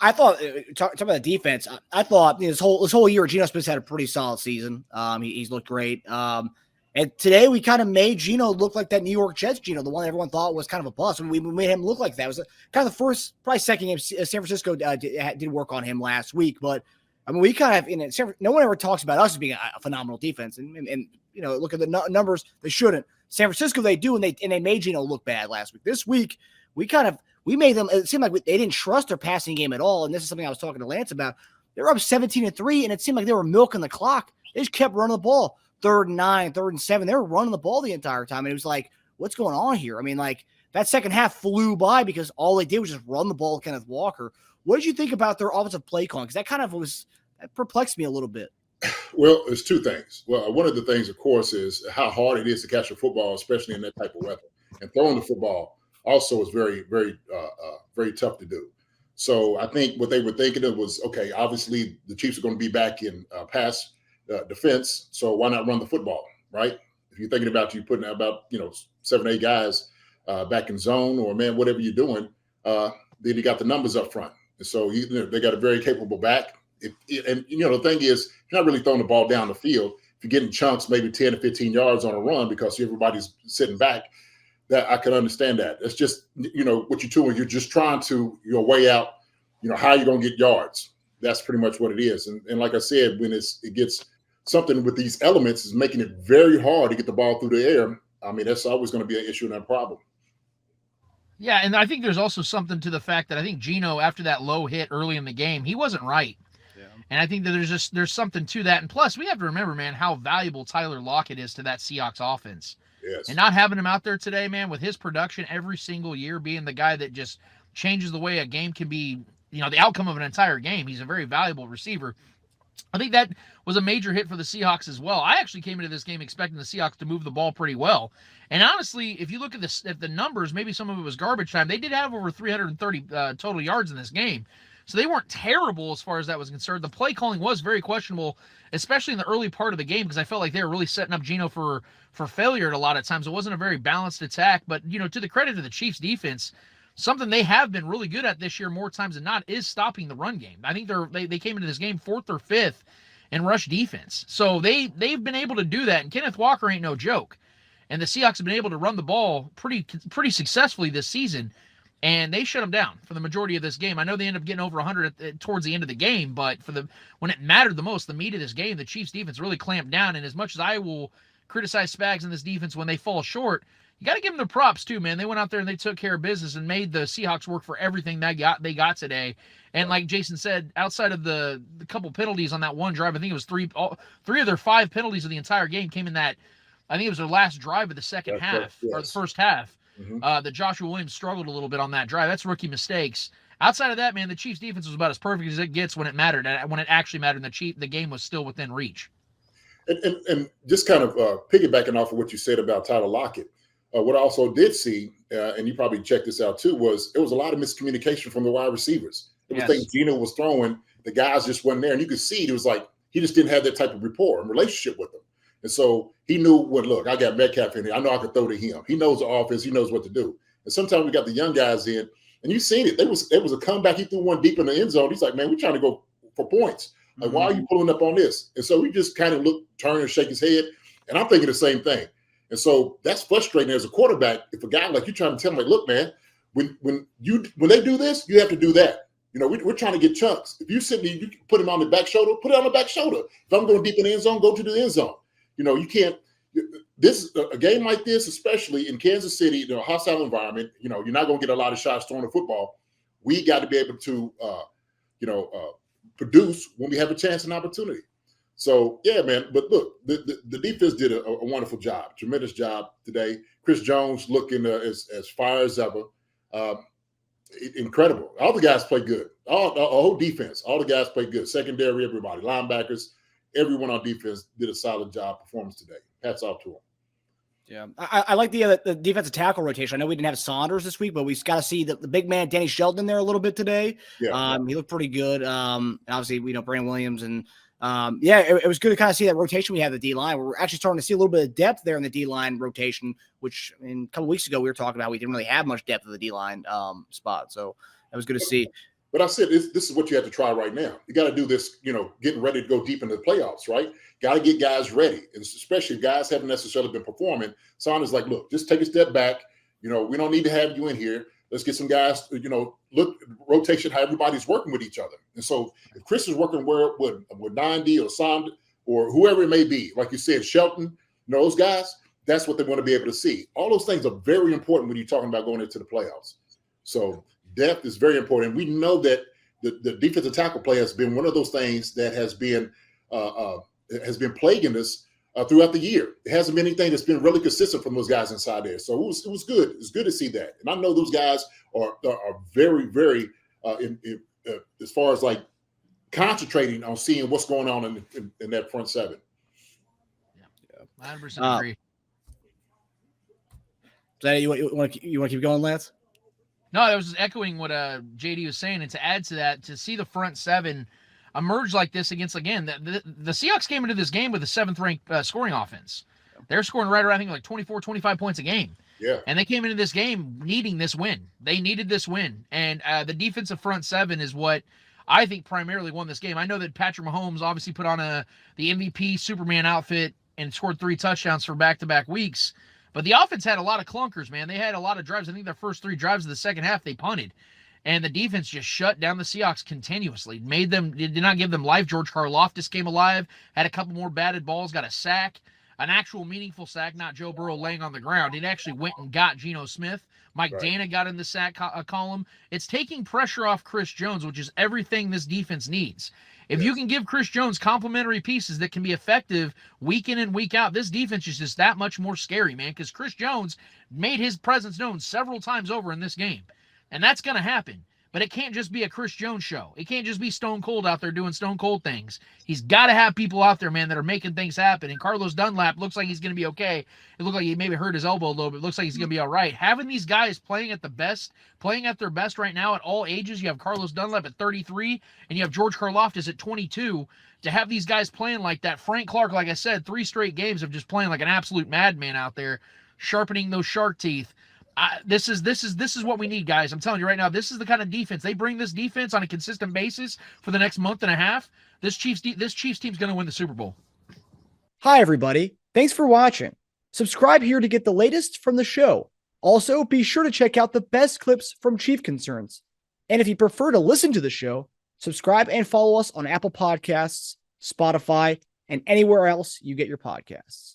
I thought talk about the defense. I thought this whole year Geno Smith's had a pretty solid season. He's looked great. And today we kind of made Geno look like that New York Jets Geno, the one everyone thought was kind of a bust. We made him look like that. It was kind of the first, probably second game. San Francisco did work on him last week, but I mean, we kind of no one ever talks about us as being a phenomenal defense, and look at the numbers. They shouldn't. San Francisco they do, and they made Geno look bad last week. This week we made them. It seemed like they didn't trust their passing game at all, and this is something I was talking to Lance about. They were up 17-3, and it seemed like they were milking the clock. They just kept running the ball. 3rd and 9, 3rd and 7. They were running the ball the entire time. And it was like, what's going on here? I mean, like that second half flew by because all they did was just run the ball with Kenneth Walker. What did you think about their offensive play calling? Because that perplexed me a little bit. Well, there's two things. Well, one of the things, of course, is how hard it is to catch a football, especially in that type of weather. And throwing the football also is very, very, very tough to do. So I think what they were thinking of was, okay, obviously the Chiefs are going to be back in pass defense, so why not run the football, right? If you're thinking about putting about 7, 8 guys back in zone or man, whatever you're doing, then you got the numbers up front. And so they got a very capable back. The thing is, you're not really throwing the ball down the field. If you're getting chunks, maybe 10 to 15 yards on a run because everybody's sitting back, that I can understand that. It's just what you're doing. You're just trying to weigh out how you're going to get yards. That's pretty much what it is. And like I said, when it gets something with these elements is making it very hard to get the ball through the air. I mean, that's always going to be an issue and a problem. Yeah, and I think there's also something to the fact that I think Geno, after that low hit early in the game, he wasn't right. Yeah. And I think that there's something to that. And plus, we have to remember, man, how valuable Tyler Lockett is to that Seahawks offense. Yes. And not having him out there today, man, with his production every single year, being the guy that just changes the way a game can be, the outcome of an entire game. He's a very valuable receiver. I think that was a major hit for the Seahawks as well. I actually came into this game expecting the Seahawks to move the ball pretty well. And honestly, if you look at the numbers, maybe some of it was garbage time. They did have over 330 total yards in this game. So they weren't terrible as far as that was concerned. The play calling was very questionable, especially in the early part of the game, because I felt like they were really setting up Geno for failure at a lot of times. It wasn't a very balanced attack. But, to the credit of the Chiefs defense, something they have been really good at this year more times than not is stopping the run game. I think they came into this game 4th or 5th in rush defense. So they've been able to do that. And Kenneth Walker ain't no joke. And the Seahawks have been able to run the ball pretty successfully this season. And they shut them down for the majority of this game. I know they ended up getting over 100 towards the end of the game, but when it mattered the most, the meat of this game, the Chiefs defense really clamped down. And as much as I will criticize Spags in this defense when they fall short, you got to give them their props too, man. They went out there and they took care of business and made the Seahawks work for everything they got today. And like Jason said, outside of the couple penalties on that one drive, I think it was three of their 5 penalties of the entire game came in that. I think it was their last drive of the second half or the first half. Mm-hmm. That Joshua Williams struggled a little bit on that drive. That's rookie mistakes. Outside of that, man, the Chiefs defense was about as perfect as it gets when it mattered. When it actually mattered, the game was still within reach. And just kind of piggybacking off of what you said about Tyler Lockett, what I also did see, and you probably checked this out too, was there was a lot of miscommunication from the wide receivers. There was things Geno was throwing, the guys just wasn't there, and you could see it was like he just didn't have that type of rapport and relationship with them. And so he knew, look, I got Metcalf in here. I know I can throw to him. He knows the offense. He knows what to do. And sometimes we got the young guys in, and you've seen it. It was a comeback. He threw one deep in the end zone. He's like, man, we're trying to go for points. Like, why are you pulling up on this? And so he just kind of turn and shake his head. And I'm thinking the same thing. And so that's frustrating as a quarterback. If a guy like you trying to tell him, like, look, man, when they do this, you have to do that. We're trying to get chunks. If you you put him on the back shoulder, put it on the back shoulder. If I'm going deep in the end zone, go to the end zone. You can't. A game like this, especially in Kansas City, a hostile environment. You're not going to get a lot of shots throwing the football. We got to be able to, produce when we have a chance and opportunity. So yeah, man. But look, the defense did a wonderful job, tremendous job today. Chris Jones looking as fire as ever. Incredible. All the guys played good. All whole defense. All the guys played good. Secondary, everybody, linebackers. Everyone on defense did a solid job performance today. Hats off to them. Yeah, I like the defensive tackle rotation. I know we didn't have Saunders this week, but we got to see the big man Danny Shelton in there a little bit today. Yeah, he looked pretty good. Obviously, Brandon Williams and it was good to kind of see that rotation we have the D line. We're actually starting to see a little bit of depth there in the D line rotation, which a couple weeks ago we were talking about we didn't really have much depth of the D line spot. So that was good to see. But I said, this is what you have to try right now. You got to do this, getting ready to go deep into the playoffs, right? Got to get guys ready, and especially if guys haven't necessarily been performing. Sonya's like, look, just take a step back. We don't need to have you in here. Let's get some guys, look, rotation, how everybody's working with each other. And so if Chris is working with 90 or Sond or whoever it may be, like you said, Shelton, those guys, that's what they want to be able to see. All those things are very important when you're talking about going into the playoffs. So depth is very important. We know that the defensive tackle play has been one of those things that has been plaguing us throughout the year. It hasn't been anything that's been really consistent from those guys inside there. So it was good. It's good to see that. And I know those guys are very, very as far as like concentrating on seeing what's going on in that front seven. Yeah, 100% agree. You want to keep going, Lance? No, I was just echoing what JD was saying, and to add to that, to see the front seven emerge like this against, again, the Seahawks came into this game with a 7th-ranked scoring offense. They're scoring right around, I think, like 24, 25 points a game. Yeah. And they came into this game needing this win. They needed this win. And the defensive front seven is what I think primarily won this game. I know that Patrick Mahomes obviously put on the MVP Superman outfit and scored 3 touchdowns for back-to-back weeks. But the offense had a lot of clunkers, man. They had a lot of drives. I think their first 3 drives of the second half, they punted. And the defense just shut down the Seahawks continuously. Did not give them life. George Karlaftis came alive, had a couple more batted balls, got a sack, an actual meaningful sack, not Joe Burrow laying on the ground. It actually went and got Geno Smith. Mike Dana got in the sack column. It's taking pressure off Chris Jones, which is everything this defense needs. If you can give Chris Jones complementary pieces that can be effective week in and week out, this defense is just that much more scary, man, because Chris Jones made his presence known several times over in this game. And that's going to happen. But it can't just be a Chris Jones show. It can't just be Stone Cold out there doing Stone Cold things. He's got to have people out there, man, that are making things happen. And Carlos Dunlap looks like he's going to be okay. It looked like he maybe hurt his elbow a little bit. It looks like he's going to be all right. Having these guys playing at their best right now at all ages. You have Carlos Dunlap at 33, and you have George Karlaftis at 22. To have these guys playing like that, Frank Clark, like I said, 3 straight games of just playing like an absolute madman out there, sharpening those shark teeth. This is what we need, guys. I'm telling you right now, this is the kind of defense. They bring this defense on a consistent basis for the next month and a half. This Chiefs team's going to win the Super Bowl. Hi, everybody. Thanks for watching. Subscribe here to get the latest from the show. Also, be sure to check out the best clips from Chief Concerns. And if you prefer to listen to the show, subscribe and follow us on Apple Podcasts, Spotify, and anywhere else you get your podcasts.